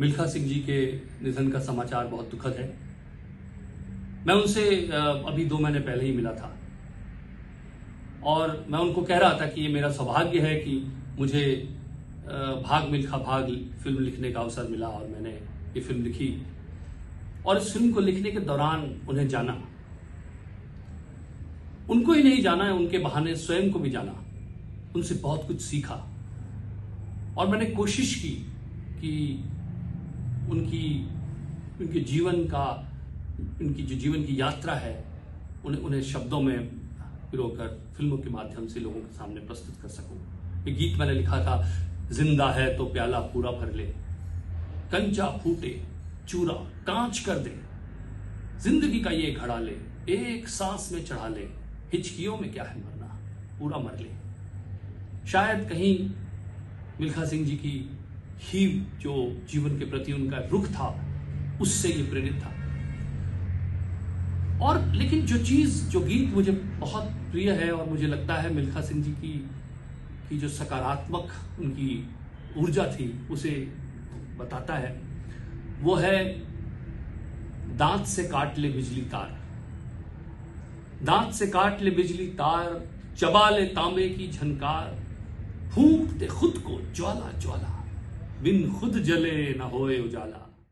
मिल्खा सिंह जी के निधन का समाचार बहुत दुखद है। मैं उनसे अभी 2 महीने पहले ही मिला था और मैं उनको कह रहा था कि ये मेरा सौभाग्य है कि मुझे भाग मिल्खा भाग फिल्म लिखने का अवसर मिला और मैंने ये फिल्म लिखी और इस फिल्म को लिखने के दौरान उन्हें जाना, उनको ही नहीं जाना है, उनके बहाने स्वयं को भी जाना, उनसे बहुत कुछ सीखा और मैंने कोशिश की कि उनके जीवन का, उनकी जो जीवन की यात्रा है उन्हें शब्दों में पिरोकर फिल्मों के माध्यम से लोगों के सामने प्रस्तुत कर सकूं। एक गीत मैंने लिखा था, जिंदा है तो प्याला पूरा भर ले, कंचा फूटे चूरा कांच कर दे, जिंदगी का ये घड़ा ले, एक सांस में चढ़ा ले, हिचकियों में क्या है मरना, पूरा मर ले। शायद कहीं मिल्खा सिंह जी की ही जो जीवन के प्रति उनका रुख था उससे ये प्रेरित था। और लेकिन जो गीत मुझे बहुत प्रिय है और मुझे लगता है मिल्खा सिंह जी की जो सकारात्मक उनकी ऊर्जा थी उसे बताता है, वो है दांत से काट ले बिजली तार, दांत से काट ले बिजली तार, चबा ले तांबे की झनकार, फूंक दे खुद को ज्वाला ज्वाला, बिन खुद जले न होए उजाला।